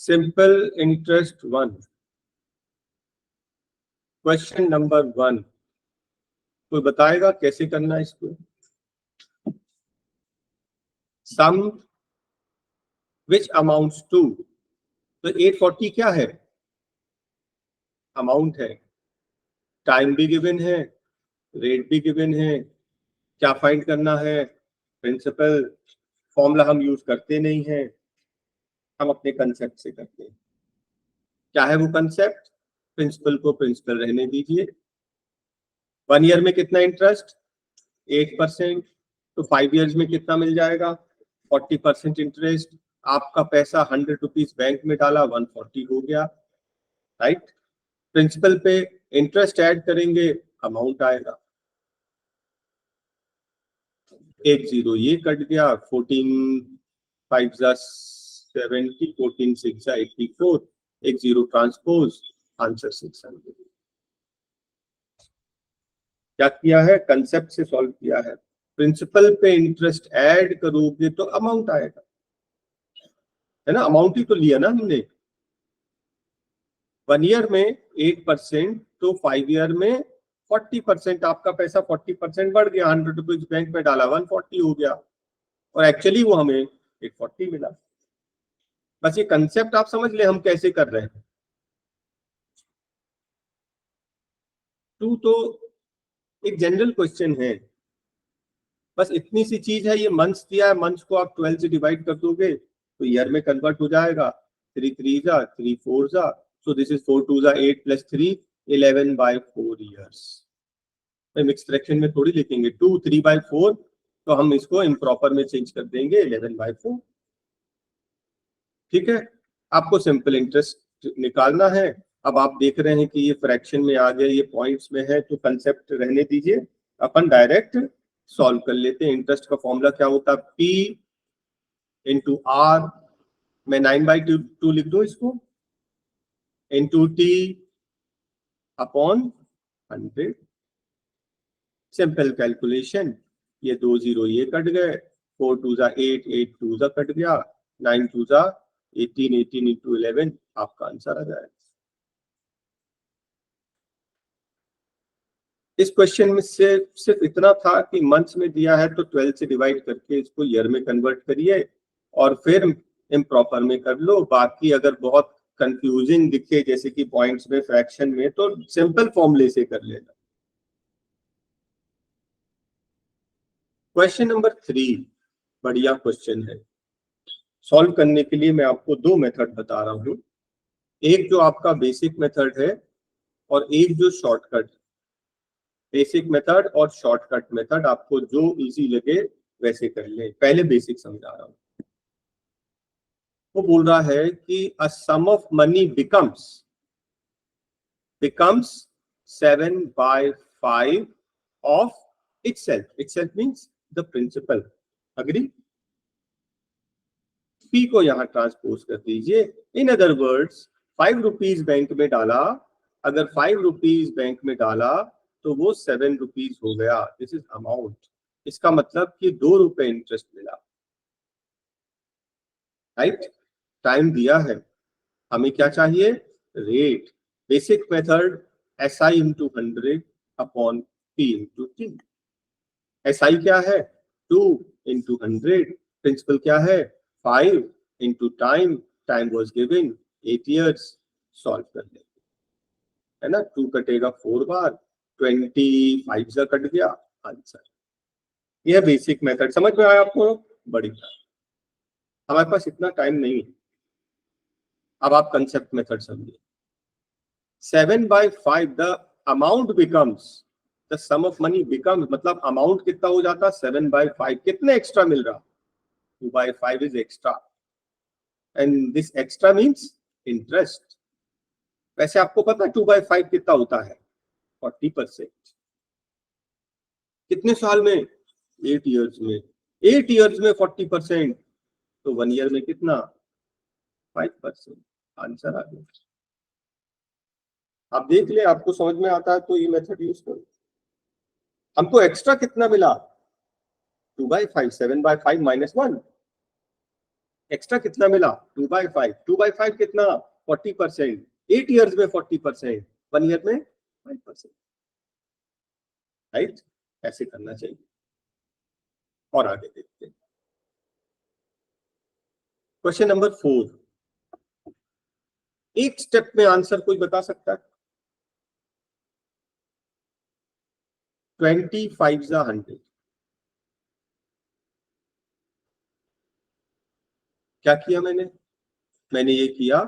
Simple interest 1, question number 1। कोई बताएगा कैसे करना है इसको? सम विच अमाउंट्स टू, तो 840 क्या है? अमाउंट है, टाइम भी गिवन है, रेट भी गिवन है, क्या फाइंड करना है? प्रिंसिपल। फॉर्मूला हम यूज करते नहीं है, हम अपने कंसेप्ट से करते हैं। क्या है वो कंसेप्ट? प्रिंसिपल को प्रिंसिपल रहने दीजिए। 1 ईयर में कितना इंटरेस्ट? 8%। तो 5 ईयर्स में कितना मिल जाएगा? 40% इंटरेस्ट। आपका पैसा 100 रुपीज बैंक में डाला, 140 हो गया, राइट। प्रिंसिपल पे इंटरेस्ट ऐड करेंगे, अमाउंट आएगा। 1 0 ये कट गया, 14 5 70, 14 6 84, 1 0 ट्रांसपोज, आंसर 600। क्या किया है? कंसेप्ट से सॉल्व किया है। प्रिंसिपल पे इंटरेस्ट ऐड करोगे तो अमाउंट आएगा, है ना। अमाउंट ही तो लिया ना हमने। 1 ईयर में 8%, तो 5 ईयर में 40%। आपका पैसा 40% बढ़ गया, 100 रुपीज बैंक में डाला, 140 हो गया, और एक्चुअली वो हमें 840 मिला। बस ये कंसेप्ट आप समझ ले हम कैसे कर रहे हैं। 2 तो एक जनरल क्वेश्चन है, बस इतनी सी चीज है। ये मंथ्स दिया है, मंथ्स को आप 12 से डिवाइड कर दोगे तो ईयर में कन्वर्ट हो जाएगा। 3 3 जा 3 4 जा, सो दिस इज 4 2 जा 8 + 3 11/4 ईयर्स। मिक्स फ्रैक्शन में थोड़ी लिखेंगे 2 3/4, तो हम इसको इम्प्रॉपर में चेंज कर देंगे 11/4। ठीक है, आपको सिंपल इंटरेस्ट निकालना है। अब आप देख रहे हैं कि ये फ्रैक्शन में आ गया, ये पॉइंट्स में है, तो कंसेप्ट रहने दीजिए, अपन डायरेक्ट सॉल्व कर लेते हैं। इंटरेस्ट का फॉर्मूला क्या होता है? P × R, मैं 9/2 लिख दूं इसको, × T / 100। सिंपल कैलकुलेशन, ये 2 0 ये कट गए, 4 2 जा 8 8 2 जा कट गया, 9 2 जा 18 18 × 11, आपका आंसर आ जाएगा। इस क्वेश्चन में से सिर्फ इतना था कि मंथ्स में दिया है तो 12 से डिवाइड करके इसको ईयर में कन्वर्ट करिए और फिर इम्प्रॉपर में कर लो। बाकी अगर बहुत कंफ्यूजिंग दिखे जैसे कि पॉइंट्स में, फ्रैक्शन में, तो सिंपल फॉर्मूले से कर लेना। क्वेश्चन नंबर 3 बढ़िया क्वेश्चन है। सॉल्व करने के लिए मैं आपको 2 मेथड बता रहा हूं, एक जो आपका बेसिक मेथड है और एक जो शॉर्टकट। बेसिक मेथड और शॉर्टकट मेथड, आपको जो इजी लगे वैसे कर ले। पहले बेसिक समझा रहा हूं। वो बोल रहा है कि a sum of money becomes 7/5 of itself. Itself means the principal. Agree? P को यहां ट्रांसपोज कर दीजिए। In other words, 5 rupees bank में डाला, अगर 5 रुपीज बैंक में डाला तो वो 7 रुपीज हो गया। This is amount. इसका मतलब कि 2 रुपए इंटरेस्ट मिला, राइट। टाइम दिया है, हमें क्या चाहिए? Rate. Basic method SI × 100 / P × T। SI क्या है? 2 × 100। प्रिंसिपल क्या है? 5 × time. Time was given 8 years. Solve कर लेंगे, है ना। 2 कटेगा 4 बार, 25 से कट गया, आंसर। यह बेसिक मेथड समझ में आया आपको? बढ़िया। हमारे पास इतना टाइम नहीं है, अब आप कंसेप्ट मेथड समझिए। 7/5 the amount becomes, the sum of money becomes, मतलब अमाउंट कितना हो जाता? 7/5। कितने एक्स्ट्रा मिल रहा? 2/5 is extra, and this extra means interest. वैसे आपको पता है 2/5 कितना होता है? 40%। कितने साल में? 8 इयर्स में। 8 इयर्स में 40%, तो 1 ईयर में कितना? 5%। आंसर आ गया। आप देख ले, आपको समझ में आता है तो ये मेथड यूज करो। हमको एक्स्ट्रा कितना मिला? 2/5, 7/5 - 1, एक्स्ट्रा कितना मिला 2/5, 2/5 कितना 40%, 8 ईयर्स में 40%, 1 ईयर में 5%, राइट? ऐसे करना चाहिए। और आगे देखते हैं क्वेश्चन नंबर 4। एक स्टेप में आंसर कोई बता सकता है? 25 जा 100। क्या किया मैंने ये किया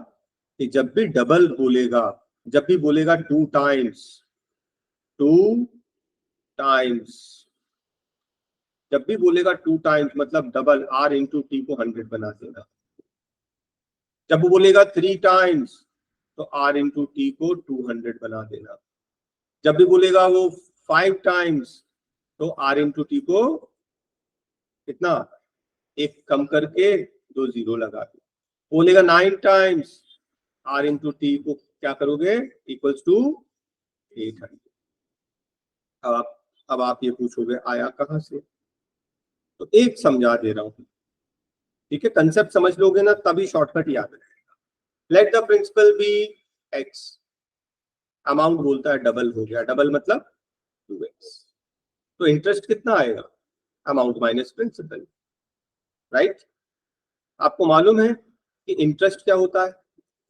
कि जब भी डबल बोलेगा, जब भी बोलेगा 2 टाइम्स, 2 टाइम्स, जब भी बोलेगा 2 टाइम्स मतलब डबल, r इंटू टी को 100 बना देना। जब वो बोलेगा 3 टाइम्स तो r इंटू टी को 200 बना देना। जब भी बोलेगा वो 5 टाइम्स तो r इंटू टी को कितना, एक कम करके 2 जीरो लगा दो। बोलेगा 9 टाइम्स, r इंटू टी को क्या करोगे, इक्वल्स टू 800। अब आप ये पूछोगे आया कहां से, तो एक समझा दे रहा हूं, ठीक है? कंसेप्ट समझ लोगे ना तभी शॉर्टकट याद रहेगा। Let the principal be x, amount बोलता है डबल हो गया, डबल मतलब 2x, तो इंटरेस्ट कितना आएगा, अमाउंट माइनस प्रिंसिपल, राइट? आपको मालूम है कि इंटरेस्ट क्या होता है,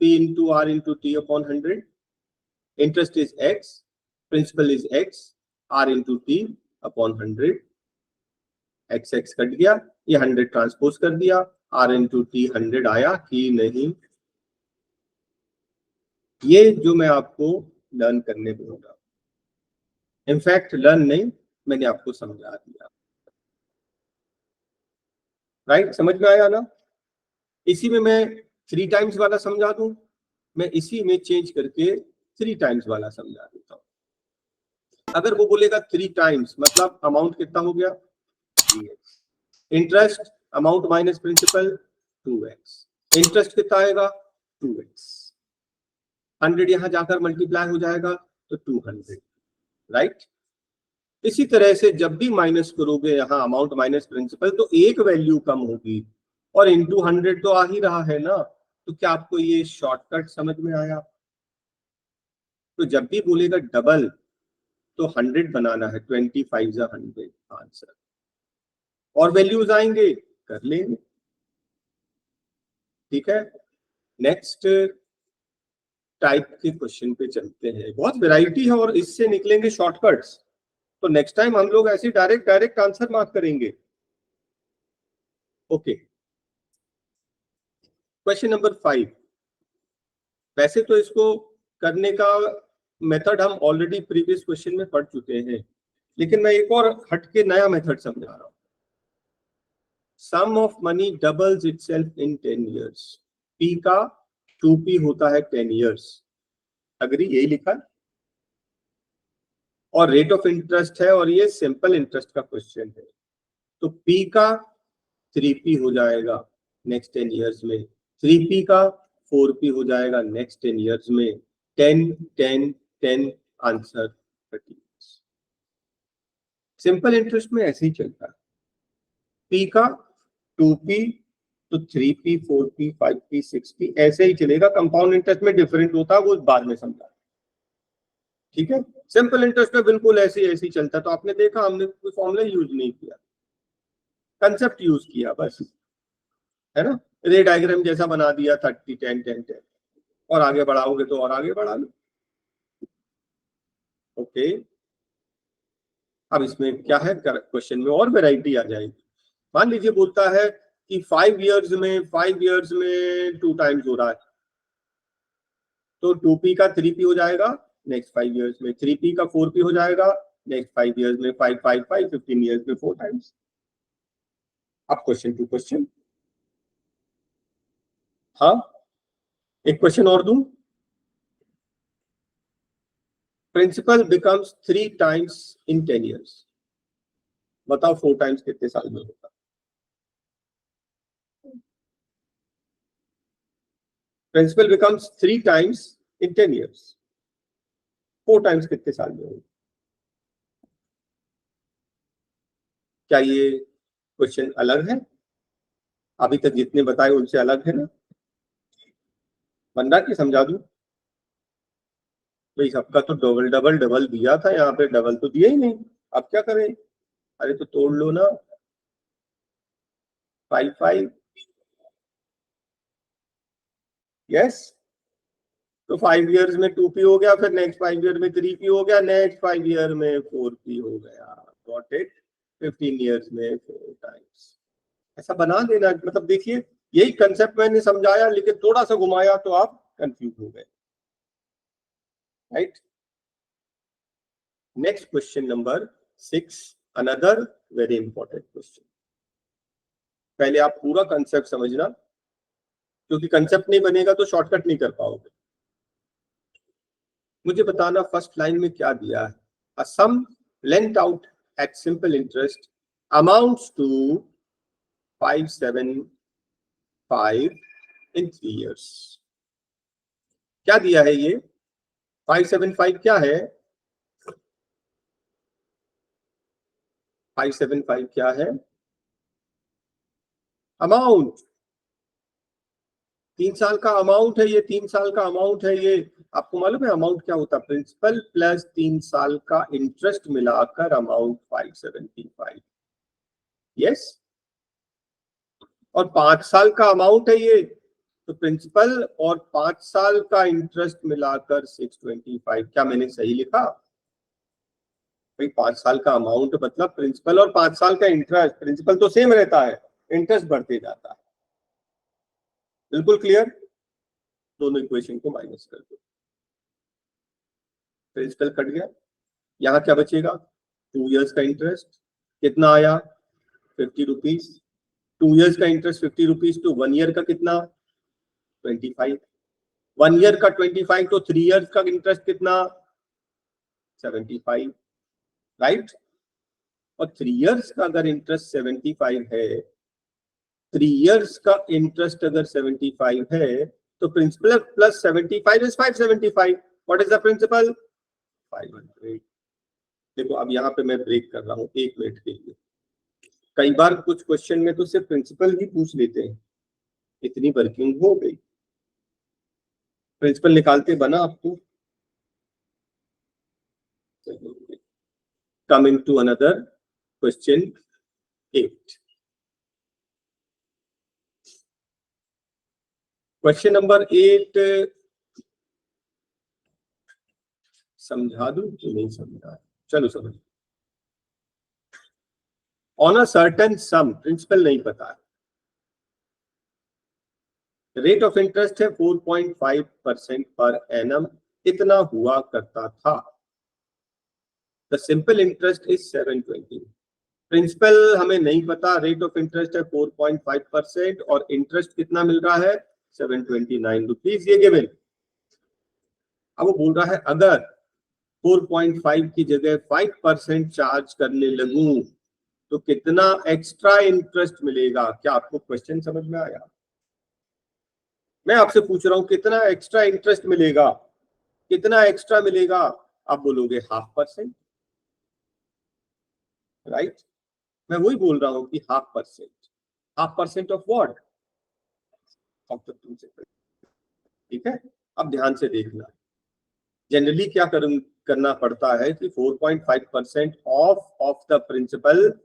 p into R into T upon 100। Interest is x, principal is x, r into T upon 100। X X cut गया, ये 100 ट्रांसपोज कर दिया, r इंटू टी 100 आया कि नहीं? ये जो मैं आपको लर्न करने बोल रहा हूं, इनफैक्ट लर्न नहीं, मैंने आपको समझा दिया, राइट? समझ में आया ना? इसी में मैं 3 टाइम्स वाला समझा दूं, मैं इसी में चेंज करके 3 टाइम्स वाला समझा देता हूं। अगर वो बोलेगा 3 टाइम्स मतलब अमाउंट कितना हो गया 3x, interest amount minus principal 2x, interest कितना आएगा 2x, 100 यहां जाकर मल्टीप्लाई हो जाएगा तो 200, राइट? इसी तरह से जब भी माइनस करोगे यहाँ अमाउंट माइनस प्रिंसिपल तो एक वैल्यू कम होगी, और इंटू 100 तो आ ही रहा है ना। तो क्या आपको ये शॉर्टकट समझ में आया? तो जब भी बोलेगा डबल तो 100 बनाना है, 25 जा 100 आंसर, और वैल्यूज आएंगे कर लेंगे, ठीक है? नेक्स्ट टाइप के क्वेश्चन पे चलते हैं, बहुत वैरायटी है और इससे निकलेंगे शॉर्टकट्स, तो नेक्स्ट टाइम हम लोग ऐसे डायरेक्ट आंसर मार्क करेंगे। Okay, question number 5। वैसे तो इसको करने का मेथड हम ऑलरेडी प्रीवियस क्वेश्चन में पढ़ चुके हैं, लेकिन मैं एक और हटके नया मेथड समझा रहा हूं। Sum of money doubles itself in 10 years, P का 2p होता है 10 इयर्स, अग्री? यही लिखा है, और रेट ऑफ इंटरेस्ट है, और ये सिंपल इंटरेस्ट का क्वेश्चन है, तो p का 3p हो जाएगा नेक्स्ट 10 इयर्स में, 3p का 4p हो जाएगा नेक्स्ट 10 इयर्स में, 10 10 10 आंसर 30। सिंपल इंटरेस्ट में ऐसे ही चलता है, p का 2p तो 3p 4p 5p 6p ऐसे ही चलेगा। कंपाउंड इंटरेस्ट में डिफरेंट होता है, वो बाद में समझा, ठीक है? सिंपल इंटरेस्ट में बिल्कुल ऐसे ही चलता है। तो आपने देखा हमने कोई फॉर्मूला यूज नहीं किया, कंसेप्ट यूज किया बस, है ना? रे डायग्राम जैसा बना दिया 30 10 10 10, और आगे बढ़ाओगे तो और आगे बढ़ा लो। ओके, अब इसमें क्या है, क्वेश्चन में और वैरायटी आ जाएगी। मान लीजिए बोलता है कि 5 इयर्स में 2 टाइम्स हो रहा है, तो 2p का 3p हो जाएगा नेक्स्ट 5 इयर्स में, 3p का 4p हो जाएगा नेक्स्ट 5 इयर्स में, 5 5 5 15 इयर्स में 4 टाइम्स। अब क्वेश्चन टू क्वेश्चन, हाँ एक क्वेश्चन और दूं, principal becomes 3 times in 10 years, बताओ 4 टाइम्स कितने साल में होगा? Principal becomes 3 times in 10 years, 4 times कितने साल में होगा? क्या ये क्वेश्चन अलग है? अभी तक जितने बताए उनसे अलग है ना? बन रहा कि समझा दूं? भाई सबका तो डबल डबल डबल दिया था, यहाँ पे डबल तो दिया ही नहीं, अब क्या करें? अरे तो तोड़ लो ना, 5 5। यस, तो 5 इयर्स में 2p हो गया, फिर नेक्स्ट 5 ईयर में 3p हो गया, नेक्स्ट 5 ईयर में 4p हो गया। Got it? 15 इयर्स में 4 टाइम्स। ऐसा बना देना, मतलब देखिए यही कंसेप्ट मैंने समझाया, लेकिन थोड़ा सा घुमाया तो आप कंफ्यूज हो गए, right? Next question number 6, another very important question. पहले आप पूरा कंसेप्ट समझना, क्योंकि कंसेप्ट नहीं बनेगा तो शॉर्टकट नहीं कर पाओगे। मुझे बताना फर्स्ट लाइन में क्या दिया है। A sum lent out at simple interest amounts to 575 in 3 years। क्या दिया है ये? 575 क्या है? 575 क्या है? अमाउंट। 3 साल का अमाउंट है ये, 3 साल का अमाउंट है ये। आपको मालूम है अमाउंट क्या होता है? प्रिंसिपल प्लस 3 साल का इंटरेस्ट मिलाकर अमाउंट 575। यस, और 5 साल का अमाउंट है ये, तो प्रिंसिपल और 5 साल का इंटरेस्ट मिलाकर 625। क्या मैंने सही लिखा? भाई 5 साल का अमाउंट मतलब प्रिंसिपल और 5 साल का इंटरेस्ट। प्रिंसिपल तो सेम रहता है, इंटरेस्ट बढ़ते जाता है। बिल्कुल क्लियर? दोनों इक्वेशन को माइनस कर दो, प्रिंसिपल कट गया, यहाँ क्या बचेगा? 2 इयर्स का इंटरेस्ट कितना आया? 50 रुपीज। 2 इयर्स का इंटरेस्ट 50 रुपीज, तो 1 ईयर का कितना? 25। 1 ईयर का 25, तो 3 इयर्स का इंटरेस्ट कितना? 75, राइट? और 3 इयर्स का अगर इंटरेस्ट 75 है, 3 इयर्स का इंटरेस्ट अगर 75 है, तो principal plus 75 is 575। What is the principal? 500। देखो अब यहाँ पे मैं ब्रेक कर रहा हूँ 1 मिनट के लिए। कई बार कुछ क्वेश्चन में तो सिर्फ प्रिंसिपल ही पूछ लेते हैं, इतनी वर्किंग हो गई। प्रिंसिपल निकालते बना आपको। Coming to another question 8। Question number 8 समझा दूं कि नहीं समझा? चलो समझ। On a certain sum, principal नहीं पता है, रेट ऑफ इंटरेस्ट है 4.5% पर एनम, इतना हुआ करता था। The simple interest is 720। Principal हमें नहीं पता, रेट ऑफ इंटरेस्ट है 4.5% और इंटरेस्ट कितना मिल रहा है? 729 रुपीज, ये गिवन। अब वो बोल रहा है अगर 4.5 की जगह 5% चार्ज करने लगूं तो कितना एक्स्ट्रा इंटरेस्ट मिलेगा? क्या आपको क्वेश्चन समझ में आया? मैं आपसे पूछ रहा हूं कितना एक्स्ट्रा इंटरेस्ट मिलेगा, कितना एक्स्ट्रा मिलेगा? आप बोलोगे 0.5%, राइट? मैं वही बोल रहा हूं कि 0.5%। 0.5% of what? Of the principal. ठीक है, अब ध्यान से देखना। जनरली क्या करना पड़ता है कि 4.5% ऑफ द प्रिंसिपल,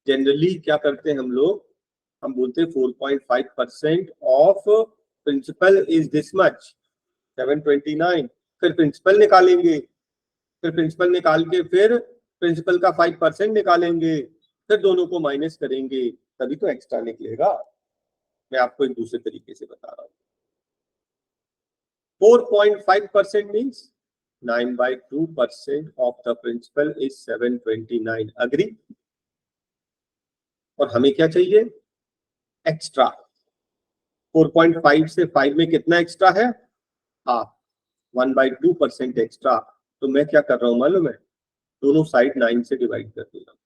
जनरली क्या करते हैं हम लोग? हम बोलते हैं 4.5% of principal is this much, 729। फिर प्रिंसिपल निकालेंगे, फिर प्रिंसिपल निकाल के फिर प्रिंसिपल का 5% निकालेंगे, फिर दोनों को माइनस करेंगे, तभी तो एक्स्ट्रा निकलेगा। मैं आपको एक दूसरे तरीके से बता रहा हूँ। 4.5% means 9/2% of the principal is 729। Agree? और हमें क्या चाहिए? एक्स्ट्रा। 4.5 से 5 में कितना एक्स्ट्रा है? Half, 1/2% extra. तो मैं क्या कर रहा हूं मालूम है? दोनों साइड 9 से डिवाइड कर दे रहा हूं।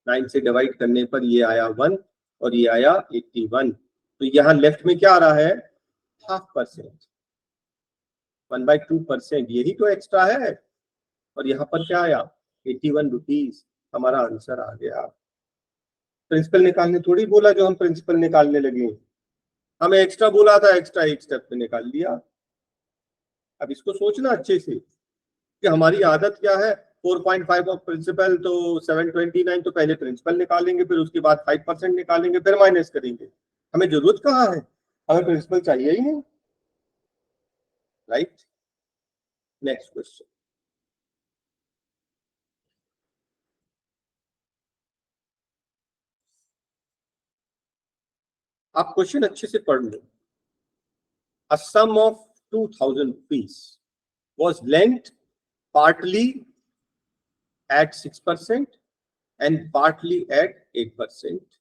9 से डिवाइड करने पर ये आया 1 और ये आया 81। तो यहाँ लेफ्ट में क्या आ रहा है? 0.5%, 1/2%, यही तो एक्स्ट्रा है। और यहाँ पर क्या आया? 81 रुपीज हमारा आंसर आ गया। प्रिंसिपल निकालने थोड़ी बोला जो हम प्रिंसिपल निकालने लगे, हमें एक्स्ट्रा बोला था, एक्स्ट्रा एक स्टेप पे निकाल लिया। अब इसको सोचना अच्छे से कि हमारी आदत क्या है, 4.5 ऑफ प्रिंसिपल तो 729, तो पहले प्रिंसिपल निकालेंगे, फिर उसके बाद 5% निकालेंगे, फिर माइनस करेंगे। हमें जरूरत कहाँ है, हमें प्रिंसिपल चाहिए ही नहीं, राइट। नेक्स्ट क्वेश्चन, आप क्वेश्चन अच्छे से पढ़ लो। A sum of 2000 rupees was lent partly at 6% and partly at 8%.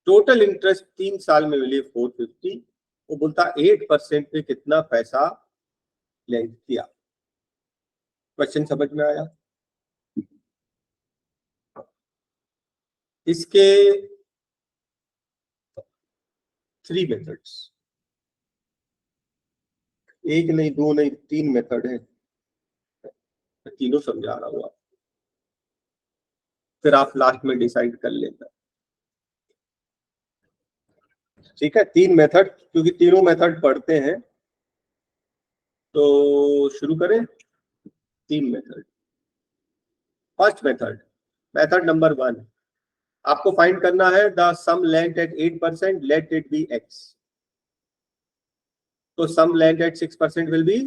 Total interest 3 साल में मिले 450। वो बोलता 8% पे कितना पैसा लेंट किया। क्वेश्चन समझ में आया? इसके 3 मेथड्स, एक नहीं, दो नहीं, 3 मेथड है, तीनों समझा रहा हूं, फिर आप लास्ट में डिसाइड कर लेना, ठीक है। 3 मेथड, क्योंकि तीनों मेथड पढ़ते हैं, तो शुरू करें। 3 method. First method, method number 1, आपको फाइंड करना है the sum lent at 8%, let it be x. तो sum lent at 6% will be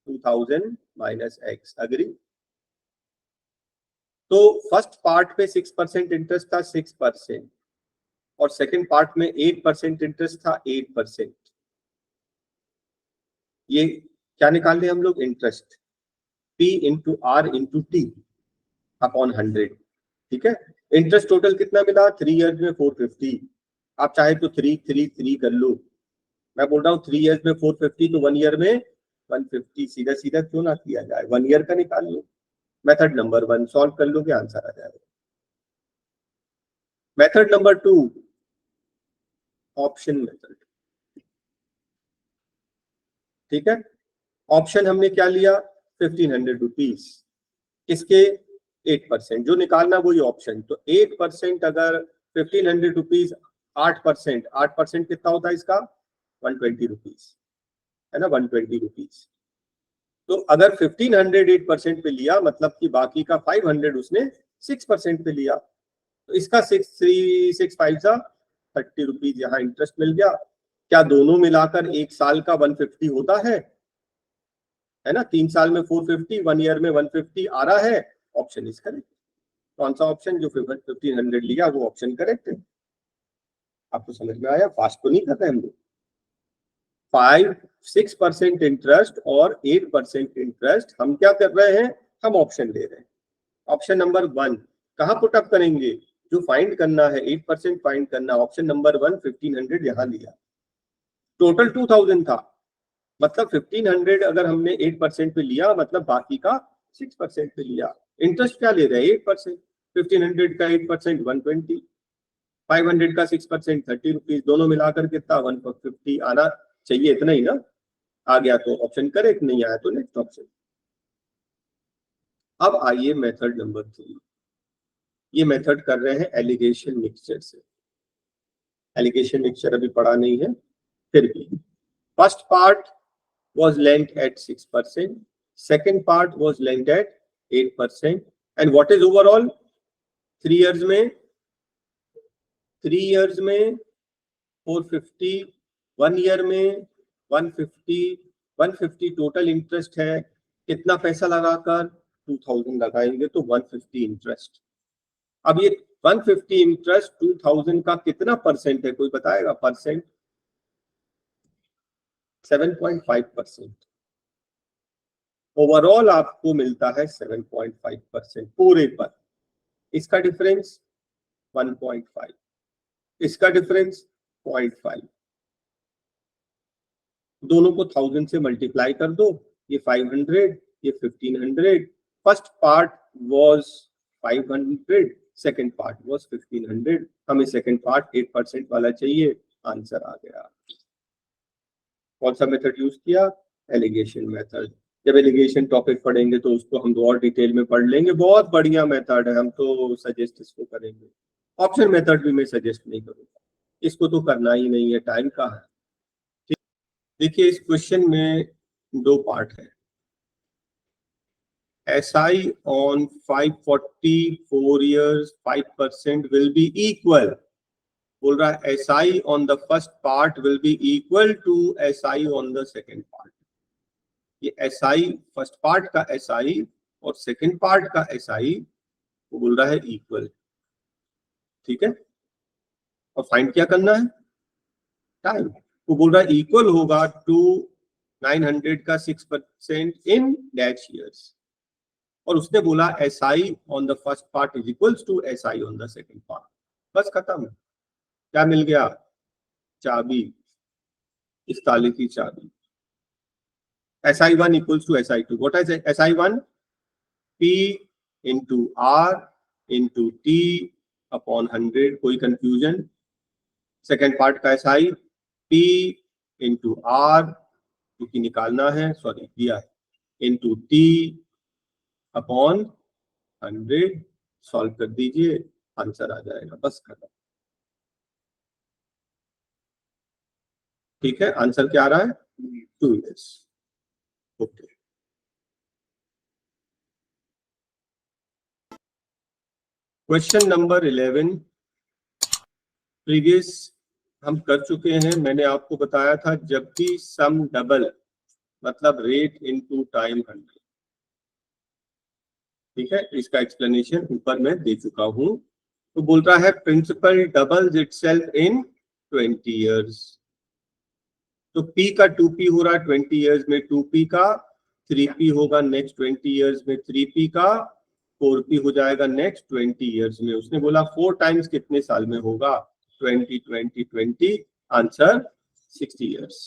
2000 minus x, agree. तो फर्स्ट पार्ट पे 6% इंटरेस्ट था, 6%, और सेकंड पार्ट में 8% इंटरेस्ट था, 8%। ये क्या निकालने हम लोग, interest, P into R into T upon 100, ठीक है। इंटरेस्ट टोटल कितना मिला 3 ईयर्स में 450। आप चाहे तो 3 3 3 कर लो, मैं बोल रहा हूँ 3 ईयर्स में 450, तो 1 ईयर में 150, सीधा सीधा क्यों ना किया जाए, 1 ईयर का निकाल लो। मेथड नंबर 1 सॉल्व कर लोगे, आंसर आ जाएगा। मेथड नंबर 2, ऑप्शन मेथड, ठीक है। ऑप्शन हमने क्या लिया, 1500 रुपीज, किसके, 8%, जो निकालना वही ऑप्शन। तो 8% अगर 1500 रुपीज, 8%, 8% कितना होता है इसका, 120 रुपीज, है ना, 120 रुपीज। तो अगर 1500 8% पे लिया, मतलब कि बाकी का 500 उसने 6% पे लिया, तो इसका 6 सा 30 रुपीज यहाँ इंटरेस्ट मिल गया। क्या दोनों मिलाकर एक साल का 150 होता है ना, 3 साल में 450, 1 ईयर में 150 आ रहा है, ऑप्शन इज करेक्ट। कौन सा ऑप्शन, जो 1500 लिया वो ऑप्शन करेक्ट है। आपको समझ में आया? फास्ट तो नहीं कर रहे हम लोग। 6% इंटरेस्ट और 8% इंटरेस्ट, हम क्या कर रहे हैं, हम ऑप्शन ले रहे हैं। ऑप्शन नंबर 1 कहाँ पुट अप करेंगे, जो फाइंड करना है 8% फाइंड करना, ऑप्शन नंबर 1 1500 यहाँ लिया। टोटल 2000 था, मतलब 1500 अगर हमने 8% पे लिया, मतलब बाकी का 6% पे लिया। इंटरेस्ट क्या ले रहे हैं, 8%। 1500 का 8% 120, 500 का 6% 30 रुपीज, दोनों मिलाकर कितना 150 आना चाहिए, इतना ही ना। आ गया तो ऑप्शन करेक्ट, नहीं आया तो नेक्स्ट ऑप्शन। अब आइए मेथड नंबर 3, ये मेथड कर रहे हैं एलिगेशन मिक्सचर से। एलिगेशन मिक्सचर अभी पढ़ा नहीं है, फिर भी first part was lent at 6%, second part was lent at 8%, and what is overall 3 years में 450, 1 ईयर में 150, 150 टोटल इंटरेस्ट है। कितना पैसा लगाकर 2000 लगाएंगे तो 150 इंटरेस्ट। अब ये 150 इंटरेस्ट 2000 का कितना परसेंट है, कोई बताएगा परसेंट? 7.5%। ओवरऑल आपको मिलता है 7.5% पूरे पर। इसका डिफरेंस 1.5, इसका डिफरेंस 0.5, दोनों को 1000 से मल्टीप्लाई कर दो, ये 500, ये 1500। First part was 500, second part was 1500। हमें सेकंड पार्ट 8% वाला चाहिए, आंसर आ गया। कौन सा मेथड यूज किया, एलिगेशन मेथड। जब एलिगेशन टॉपिक पढ़ेंगे तो उसको हम और डिटेल में पढ़ लेंगे। बहुत बढ़िया मेथड है, हम तो सजेस्ट इसको करेंगे। ऑप्शन मेथड भी मैं सजेस्ट नहीं करूंगा, इसको तो करना ही नहीं है, टाइम का है। ठीक, देखिए इस क्वेश्चन में दो पार्ट है। SI on 544 years 5% will be equal, बोल रहा है SI on the first part will be equal to SI on the second part। ये SI फर्स्ट पार्ट का SI और सेकंड पार्ट का SI वो बोल रहा है इक्वल। ठीक है, और फाइंड क्या करना है, टाइम। वो बोल रहा है इक्वल होगा टू 900 का 6% इन डैश ईयर्स, और उसने बोला SI on the first part is equals to SI on the second part. बस खत्म। क्या मिल गया, चाबी, इस ताले की चाबी। SI1 equals to SI2. What is SI1? P into R into T upon 100. कोई कंफ्यूजन? सेकेंड पार्ट का SI P into R, क्योंकि निकालना है, सॉरी दिया है, into T अपॉन 100। सॉल्व कर दीजिए, आंसर आ जाएगा, बस खत्म। ठीक है, आंसर क्या आ रहा है, 2 years। Okay, question number 11 previous हम कर चुके हैं। मैंने आपको बताया था जब भी सम डबल मतलब रेट इनटू टाइम 100। ठीक है, इसका एक्सप्लेनेशन ऊपर मैं दे चुका हूं। तो बोल रहा है principal doubles itself in 20 years. तो P का 2P हो रहा है 20 इयर्स में, 2P का 3P होगा नेक्स्ट 20 इयर्स में, 3P का 4P हो जाएगा नेक्स्ट 20 इयर्स में। उसने बोला 4 टाइम्स कितने साल में होगा, 20 20 20, आंसर 60 इयर्स।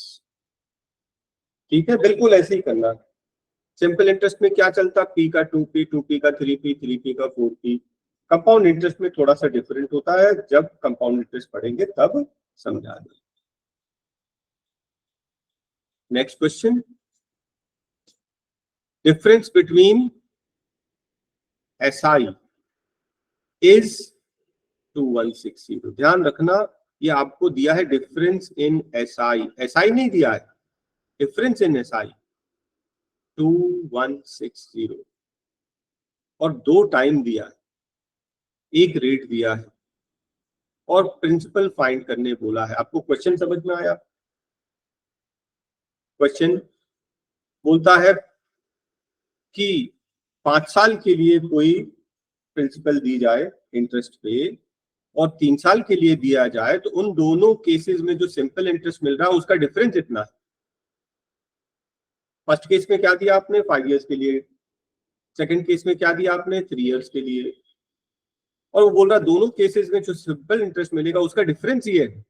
ठीक है, बिल्कुल ऐसे ही करना। सिंपल इंटरेस्ट में क्या चलता, P का 2P, 2P का 3P, 3P का 4P। कंपाउंड इंटरेस्ट में थोड़ा सा डिफरेंट होता है, जब कंपाउंड इंटरेस्ट पढ़ेंगे तब समझा दें। Next question, difference between SI is 2160। ध्यान रखना, ये आपको दिया है डिफरेंस इन SI नहीं दिया है, डिफरेंस इन SI 2160, और दो टाइम दिया है, एक रेट दिया है, और प्रिंसिपल फाइंड करने बोला है। आपको क्वेश्चन समझ में आया? क्वेश्चन बोलता है कि 5 साल के लिए कोई प्रिंसिपल दी जाए इंटरेस्ट पे, और 3 साल के लिए दिया जाए, तो उन दोनों केसेस में जो सिंपल इंटरेस्ट मिल रहा है उसका डिफरेंस इतना है। फर्स्ट केस में क्या दिया आपने, 5 इयर्स के लिए, सेकंड केस में क्या दिया आपने, 3 इयर्स के लिए, और वो बोल रहा दोनों केसेस में जो सिंपल इंटरेस्ट मिलेगा उसका डिफरेंस ये है।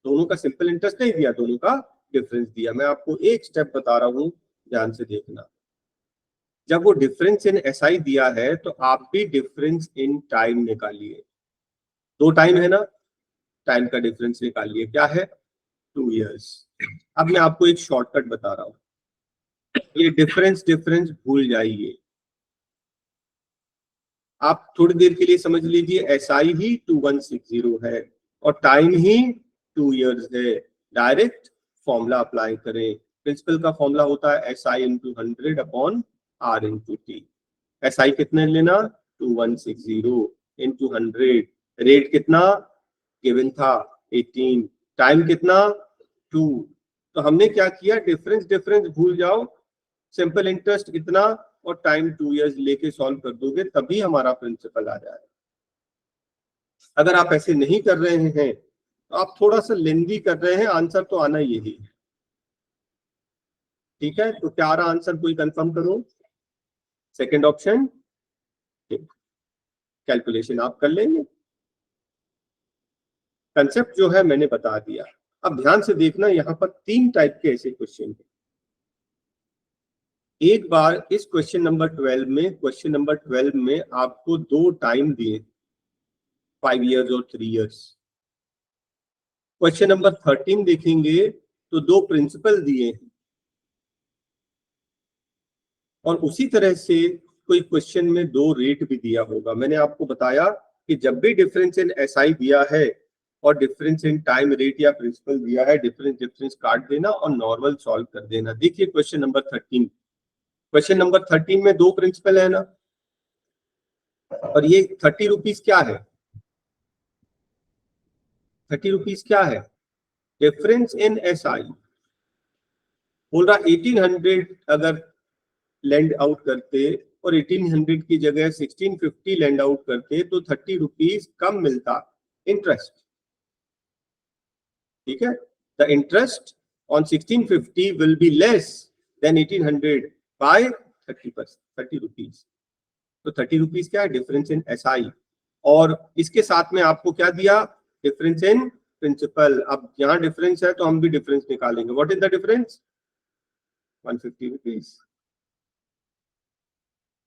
दोनों का सिंपल इंटरेस्ट नहीं दिया, दोनों का डिफरेंस दिया। मैं आपको एक स्टेप बता रहा हूं, ध्यान से देखना। जब वो डिफरेंस इन SI दिया है तो आप भी डिफरेंस इन टाइम निकालिए। 2 टाइम है ना, टाइम का डिफरेंस निकालिए, क्या है, 2 इयर्स। अब मैं आपको एक शॉर्टकट बता रहा हूं, ये डिफरेंस भूल जाइए। आप थोड़ी देर के लिए समझ लीजिए SI ही 2160 है और टाइम ही 2 इयर्स है। डायरेक्ट फॉर्मूला अप्लाई करें। प्रिंसिपल का फॉर्मूला होता है SI into 100 upon R into T. SI कितने लेना, 2160 इंटू 100। रेट कितना गिवन था, 18। टाइम कितना, 2। तो हमने क्या किया, डिफरेंस भूल जाओ, सिंपल इंटरेस्ट इतना और टाइम 2 इयर्स लेके सॉल्व कर दोगे, तभी हमारा प्रिंसिपल आ जाएगा। अगर आप ऐसे नहीं कर रहे हैं तो आप थोड़ा सा लेंदी कर रहे हैं, आंसर तो आना यही है। ठीक है, तो क्या आ रहा आंसर, कोई कंफर्म करो, सेकंड ऑप्शन। कैलकुलेशन आप कर लेंगे, कंसेप्ट जो है मैंने बता दिया। अब ध्यान से देखना, यहाँ पर 3 टाइप के ऐसे क्वेश्चन हैं। एक बार इस क्वेश्चन नंबर 12 में आपको 2 टाइम दिए, 5 इयर्स और 3 इयर्स। क्वेश्चन नंबर 13 देखेंगे तो 2 प्रिंसिपल दिए हैं, और उसी तरह से कोई क्वेश्चन में दो रेट भी दिया होगा। मैंने आपको बताया कि जब भी डिफरेंस इन एसआई दिया है और डिफरेंस इन टाइम रेट या प्रिंसिपल दिया है, डिफरेंस काट देना और नॉर्मल सॉल्व कर देना। देखिए क्वेश्चन नंबर 13, क्वेश्चन नंबर 13 में दो प्रिंसिपल है ना, और ये 30 रुपीज क्या है, 30 रुपीज क्या है, डिफरेंस इन एसआई। बोल रहा 1800 अगर लैंड आउट करते और 1800 की जगह 1650 लैंड आउट करते तो 30 रुपीज कम मिलता इंटरेस्ट। ठीक है, the interest on 1650 will be less than 1800 by 30 rupees. तो 30 रुपीज क्या है, डिफरेंस इन एसआई। और इसके साथ में आपको क्या दिया, डिफरेंस इन प्रिंसिपल। अब यहाँ डिफरेंस है तो हम भी डिफरेंस निकालेंगे। What is the difference, 150 rupees.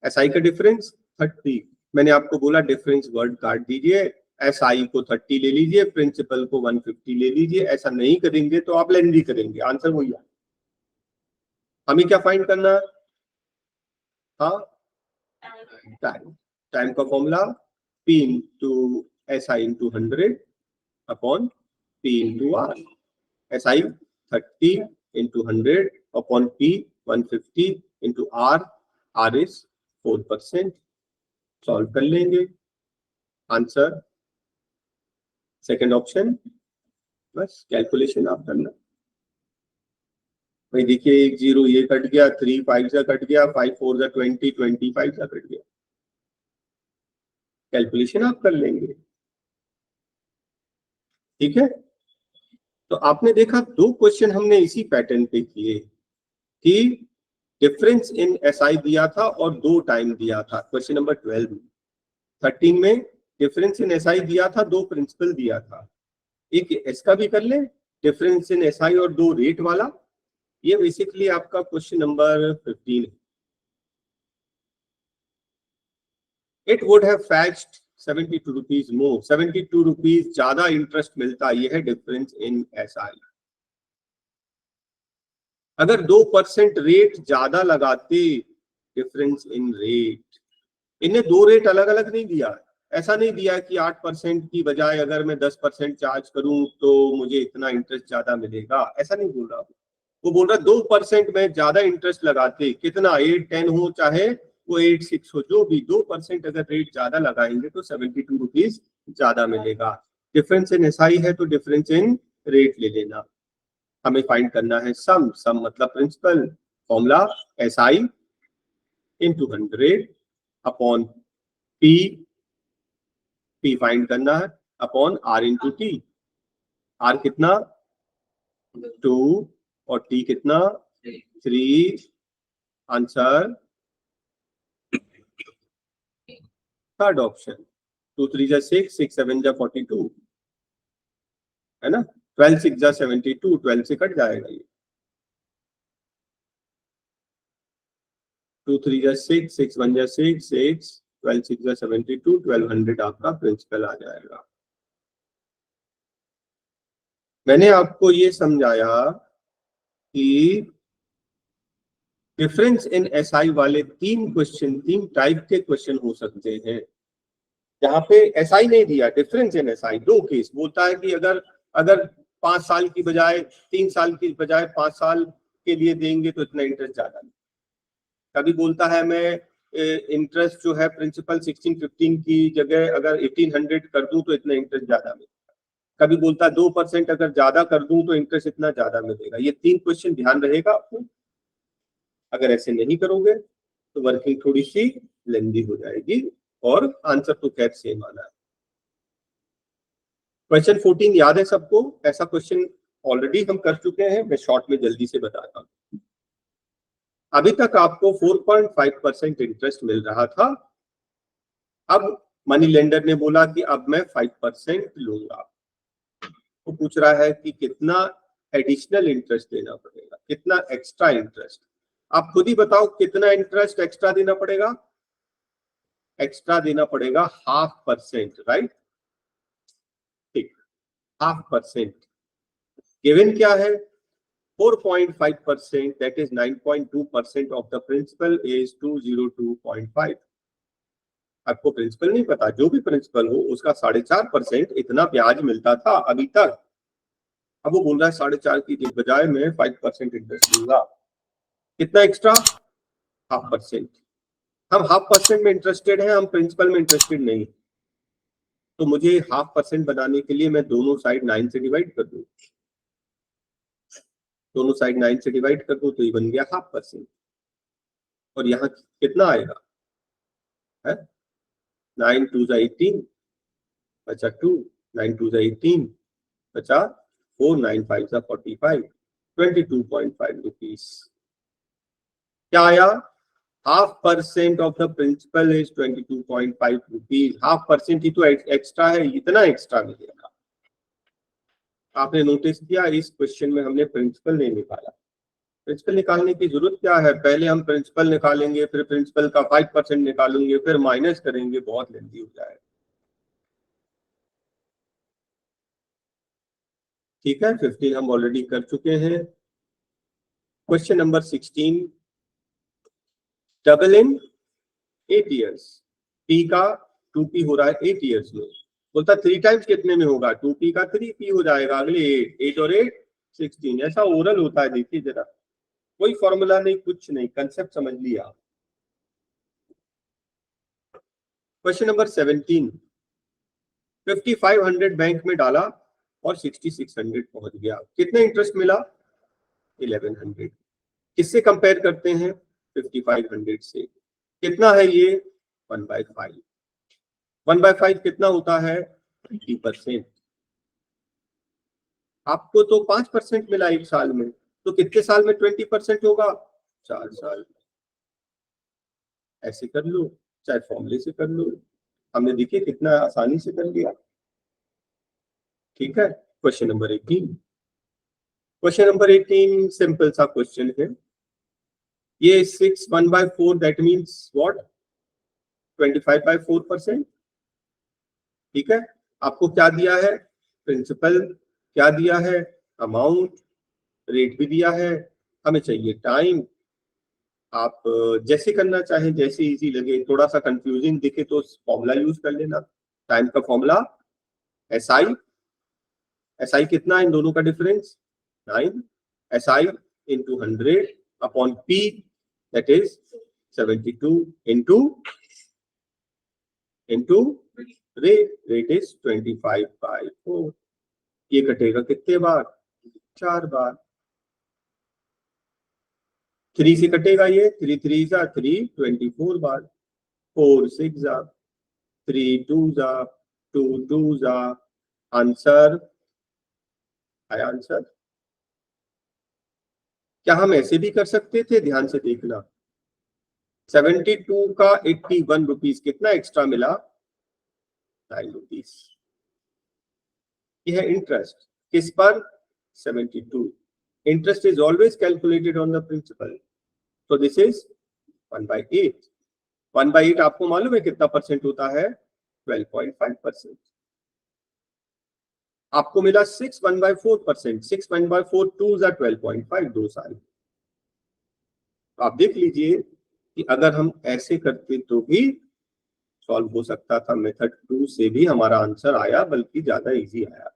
SI का डिफरेंस 30। मैंने आपको बोला डिफरेंस वर्ड काट दीजिए, एसआई को 30 ले लीजिए, प्रिंसिपल को 150 ले लीजिए। ऐसा नहीं करेंगे तो आप लेंदी करेंगे। आंसर वही है। हमें क्या फाइंड करना है, हाँ टाइम। टाइम का formula P into SI into 100 upon P into R। SI 30 into 100 upon P 150 into R। R is 4%। Solve कर लेंगे, आंसर सेकंड ऑप्शन। बस कैलकुलेशन आप करना भाई। देखिए 1 0 ये कट गया, 3 5 से कट गया, 5 4 से 20, 25 से कट गया। कैलकुलेशन आप कर लेंगे, ठीक है। तो आपने देखा दो क्वेश्चन हमने इसी पैटर्न पे किए कि डिफरेंस इन एसआई दिया था और दो टाइम दिया था। क्वेश्चन नंबर 12 में, 13 में डिफरेंस इन एसआई दिया था, दो प्रिंसिपल दिया था। एक इसका भी कर ले, डिफरेंस इन एसआई और दो रेट वाला। ये बेसिकली आपका क्वेश्चन नंबर 15 है। It would have fetched 72 rupees more, 72 rupees ज्यादा इंटरेस्ट मिलता। ये है डिफरेंस इन एसआई। अगर 2% रेट ज्यादा लगाते, डिफरेंस इन रेट। इन्हें दो रेट अलग अलग नहीं दिया। ऐसा नहीं दिया कि 8% की बजाय अगर मैं 10% चार्ज करूं तो मुझे इतना इंटरेस्ट ज्यादा मिलेगा, ऐसा नहीं बोल रहा। वो बोल रहा 2% में ज्यादा इंटरेस्ट लगाते, कितना 8 10 हो चाहे वो 8 6 हो, जो भी 2% अगर रेट ज्यादा लगाएंगे तो 72 रुपीज ज्यादा मिलेगा। डिफरेंस इन एसआई है तो डिफरेंस इन रेट ले लेना। हमें फाइंड करना है सम, सम मतलब principal. Formula SI into 100 upon P, P find करना है, upon R into T. R कितना 2 और टी कितना 3। Answer third option. 2 3 जा 6, 6 7 जा 42 है ना। 12 6 जा 72, 12 से कट जाएगा ये। 2 3 जा 6, 6 1 जा 6, 6 12 6 जा 72, 1200 आपका प्रिंसिपल आ जाएगा। मैंने आपको ये समझाया कि डिफरेंस इन एसआई वाले तीन क्वेश्चन, तीन टाइप के क्वेश्चन हो सकते हैं। यहाँ पे एसआई नहीं दिया, डिफरेंस इन एसआई। दो केस बोलता है कि अगर अगर 5 साल की बजाय 3 साल की बजाय 5 साल के लिए देंगे तो इतना इंटरेस्ट ज्यादा नहीं। कभी बोलता है मैं इंटरेस्ट जो है प्रिंसिपल 1615 की जगह अगर 1800 कर दूं तो इतना इंटरेस्ट ज्यादा मिलेगा। कभी बोलता है 2% अगर ज्यादा कर दूं तो इंटरेस्ट इतना ज्यादा मिलेगा। ये तीन क्वेश्चन ध्यान रहेगा आपको। अगर ऐसे नहीं करोगे तो वर्किंग थोड़ी सी लेंदी हो जाएगी और आंसर तो खैर सेम आना है। क्वेश्चन 14 याद है सबको? ऐसा क्वेश्चन ऑलरेडी हम कर चुके हैं, मैं शॉर्ट में जल्दी से बताता हूं। अभी तक आपको 4.5% इंटरेस्ट मिल रहा था। अब मनी लेंडर ने बोला कि अब मैं 5% लूंगा। वो पूछ रहा है कि कितना एडिशनल इंटरेस्ट देना पड़ेगा, कितना एक्स्ट्रा इंटरेस्ट। आप खुद ही बताओ कितना इंटरेस्ट एक्स्ट्रा देना पड़ेगा। एक्स्ट्रा देना पड़ेगा 0.5%, राइट। ठीक, 0.5%। गिवन क्या है, 4.5%, that is 9.2% of the principal is 202.5. आपको प्रिंसिपल नहीं पता, जो भी प्रिंसिपल हो उसका 4.5% इतना ब्याज मिलता था अभी तक। अब वो बोल रहा है 4.5 की बजाय मैं 5% इंटरेस्ट दूंगा। कितना एक्स्ट्रा? 0.5%। हम 0.5% में इंटरेस्टेड हैं, हम प्रिंसिपल में इंटरेस्टेड नहीं। तो मुझे 0.5% बनाने के लिए मैं दोनों साइड 9 से डिवाइड कर दूं, दोनों साइड 9 से डिवाइड कर दूं तो ये बन गया 0.5%। और यहाँ कितना आएगा है? 9 2 18 बचा 2, 9 2 18 बचा 4, 9 5 45, 22.5 रुपीज। क्या आया? 0.5% of the principal is 22.5 rupees. 0.5% ही तो एक्स्ट्रा है, इतना एक्स्ट्रा मिलेगा। आपने नोटिस किया इस क्वेश्चन में हमने प्रिंसिपल नहीं निकाला। प्रिंसिपल निकालने की जरूरत क्या है? पहले हम प्रिंसिपल निकालेंगे, फिर प्रिंसिपल का 5% निकालेंगे, फिर माइनस करेंगे, बहुत लेंथी हो जाएगा। ठीक है, 15 हम ऑलरेडी कर चुके हैं। Question number 16, double in 8 years. P का 2p हो रहा है 8 ईयर्स में। बोलता 3 टाइम्स कितने में होगा? 2p का 3p हो जाएगा, अगले 8 और 8 16। ऐसा ओरल होता है, देखिए जरा, कोई फॉर्मूला नहीं, कुछ नहीं, कंसेप्ट समझ लिया। क्वेश्चन नंबर 17, 5500 बैंक में डाला और 6600 पहुंच गया, कितना इंटरेस्ट मिला? 1100। किससे कंपेयर करते हैं? 5500 से। कितना है ये? 1/5। 1/5 कितना होता है? 20%। आपको तो 5% मिला एक साल में, तो कितने साल में 20% होगा? 4 साल। ऐसे कर लो, चाहे फॉर्मूले से कर लो, हमने देखिए कितना आसानी से कर लिया। ठीक है, question number 18। Question number 18 simple सा क्वेश्चन है। ये 6 1/4 दैट मीन्स व्हाट? 25/4%। ठीक है, आपको क्या दिया है? प्रिंसिपल। क्या दिया है? अमाउंट। रेट भी दिया है। हमें चाहिए टाइम। आप जैसे करना चाहें, जैसे इजी लगे, थोड़ा सा कंफ्यूजिंग दिखे तो फॉर्मूला यूज कर लेना। टाइम का फॉर्मूला SI। SI कितना है इन दोनों का difference? 9। SI into 100 upon P that is 72 into rate is 25/4। ये कटेगा कितने बार? 4 बार। 3 से कटेगा ये, 3 3 जा 3, 24 बार। 4 6 जा 3 2 जा 2 2 जा। आंसर आया आंसर। क्या हम ऐसे भी कर सकते थे? ध्यान से देखना, 72 का 81 रुपीज कितना एक्स्ट्रा मिला? 9 रुपीज। यह है इंटरेस्ट। किस पर? 72। Interest is always calculated on the principal, तो दिस इज 1/8। 1/8 आपको मालूम है कितना परसेंट होता है? 12.5%। आपको मिला 6 1/4%। 6 1/4 2 12.5, 2 साल। आप देख लीजिए कि अगर हम ऐसे करते तो भी सॉल्व हो सकता था। मेथड 2 से भी हमारा आंसर आया, बल्कि ज्यादा इजी आया।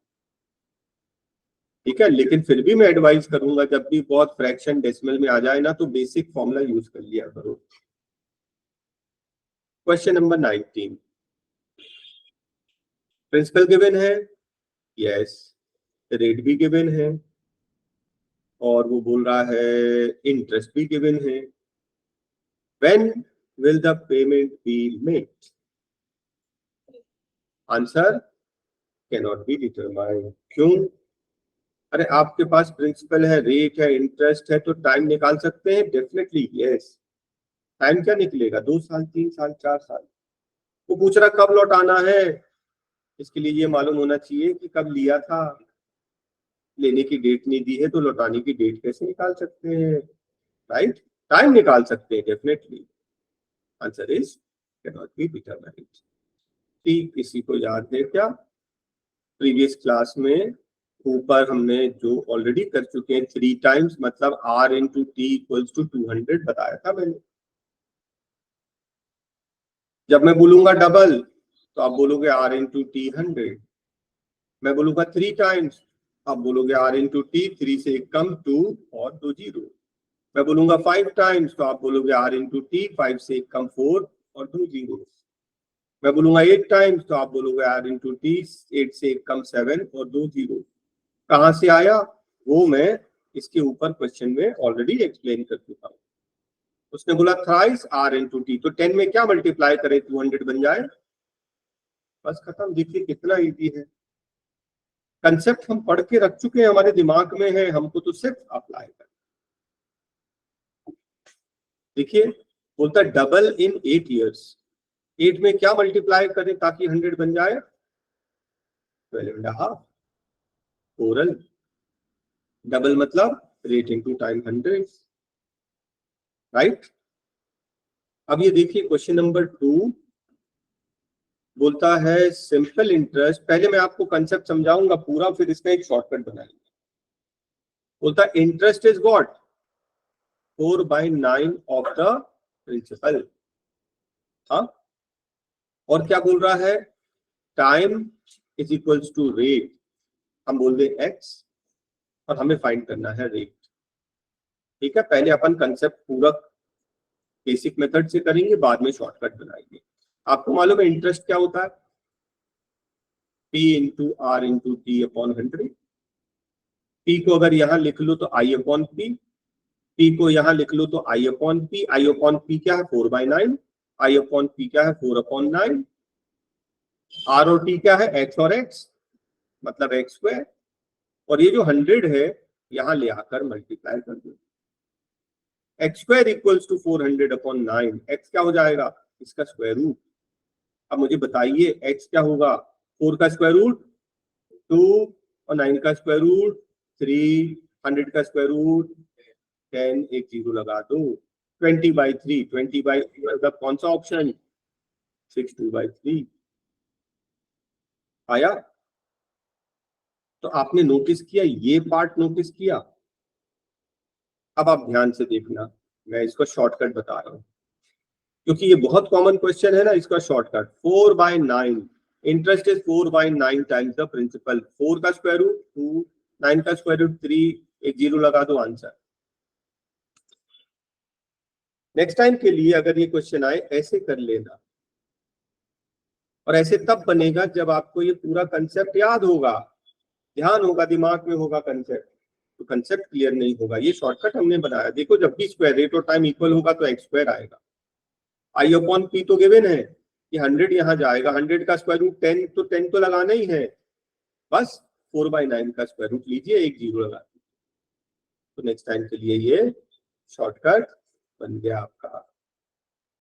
ठीक है, लेकिन फिर भी मैं एडवाइस करूंगा जब भी बहुत फ्रैक्शन डेसिमल में आ जाए ना, तो बेसिक फॉर्मूला यूज कर लिया करो। क्वेश्चन नंबर 19, प्रिंसिपल गिवन है, यस, रेट भी गिवन है, और वो बोल रहा है इंटरेस्ट भी गिवन है। When will the payment be made? Answer cannot be determined। क्यों? अरे आपके पास प्रिंसिपल है, रेट है, इंटरेस्ट है, तो टाइम निकाल सकते हैं, डेफिनेटली यस। टाइम क्या निकलेगा? 2 साल, 3 साल, 4 साल। वो पूछ रहा कब लौटाना है, इसके लिए ये मालूम होना चाहिए कि कब लिया था। लेने की डेट नहीं दी है तो लौटाने की डेट कैसे निकाल सकते हैं? राइट, टाइम निकाल सकते हैं definitely. Answer is cannot be determined. ठीक, किसी को याद है क्या प्रीवियस क्लास में ऊपर हमने जो ऑलरेडी कर चुके हैं 3 टाइम्स, मतलब r into T equals to 200 बताया था मैंने। जब मैं बोलूंगा डबल तो आप बोलोगे r इंटू टी 100। मैं बोलूंगा 3 टाइम्स, आप बोलोगे r इंटू टी, 3 से एक कम 2 और 2 जीरो। मैं बोलूंगा 5 टाइम्स तो आप बोलोगे r इंटू टी, 5 से एक कम 4 और 2 जीरो। मैं बोलूंगा 8 टाइम्स तो आप बोलोगे r इंटू टी, 8 से एक कम 7 और 2 जीरो। कहां से आया वो मैं इसके ऊपर क्वेश्चन में ऑलरेडी एक्सप्लेन कर चुका हूं। उसने बोला थ्राइस r इंटू टी, तो 10 में क्या मल्टीप्लाई करें 200 बन जाए, बस खत्म। देखिए कितना इजी है, कंसेप्ट हम पढ़ के रख चुके हैं, हमारे दिमाग में है, हमको तो सिर्फ अप्लाई करना। देखिए बोलता है डबल इन 8 ईयर्स, 8 में क्या मल्टीप्लाई करें ताकि 100 बन जाए, 12.5 ओरल। डबल मतलब रेट इंटू टाइम 100, राइट। अब ये देखिए क्वेश्चन नंबर 2 बोलता है सिंपल इंटरेस्ट। पहले मैं आपको कंसेप्ट समझाऊंगा पूरा, फिर इसका एक शॉर्टकट बनाएंगे। बोलता है interest is what, 4/9 of the principal. हाँ, और क्या बोल रहा है, time is equals to rate, हम बोल दे एक्स, और हमें फाइंड करना है रेट। ठीक है, पहले अपन कंसेप्ट पूरा बेसिक मेथड से करेंगे, बाद में शॉर्टकट बनाएंगे। आपको मालूम है इंटरेस्ट क्या होता है, P into R into T upon 100। P को अगर यहां लिख लो तो I अपॉन पी, P को यहां लिख लो तो I upon P. I upon P क्या है, 4/9। I अपॉन पी क्या है, 4/9। R और T क्या है, X और X, मतलब एक्स स्क्वायर। और ये जो 100 है यहां ले आकर मल्टीप्लाई कर दो, X square equals to 400/9। X क्या हो जाएगा, इसका स्क्वायर रूट। अब मुझे बताइए एक्स क्या होगा, 4 का स्क्वायर रूट 2, और 9 का स्क्वायर रूट 3, 100 का स्क्वायर रूट 10, एक जीरो लगा दो, 20/3। 20/3 मतलब कौन सा ऑप्शन, 62/3 आया। तो आपने नोटिस किया, ये पार्ट नोटिस किया। अब आप ध्यान से देखना, मैं इसको शॉर्टकट बता रहा हूं क्योंकि ये बहुत कॉमन क्वेश्चन है ना। इसका shortcut 4/9, interest is 4/9 times the principal. 4 का स्क्वायर रूट 2, 9 का स्क्वायर रूट 3, एक जीरो लगा दो, आंसर। नेक्स्ट टाइम के लिए अगर ये क्वेश्चन आए ऐसे कर लेना, और ऐसे तब बनेगा जब आपको ये पूरा कंसेप्ट याद होगा, ध्यान होगा, दिमाग में होगा कंसेप्ट। तो कंसेप्ट क्लियर नहीं होगा। ये शॉर्टकट हमने बनाया, देखो जब भी स्क्वायर रेट और टाइम इक्वल होगा तो एक्स स्क्वायर आएगा। आई अपॉन पी तो गिवन है कि 100 यहाँ जाएगा, 100 का स्क्वायर रूट 10, तो 10 तो लगाना ही है, बस 4/9 का स्क्वायर रूट लीजिए, एक जीरो लगा दीजिए। तो नेक्स्ट टाइम के लिए ये शॉर्टकट बन गया आपका।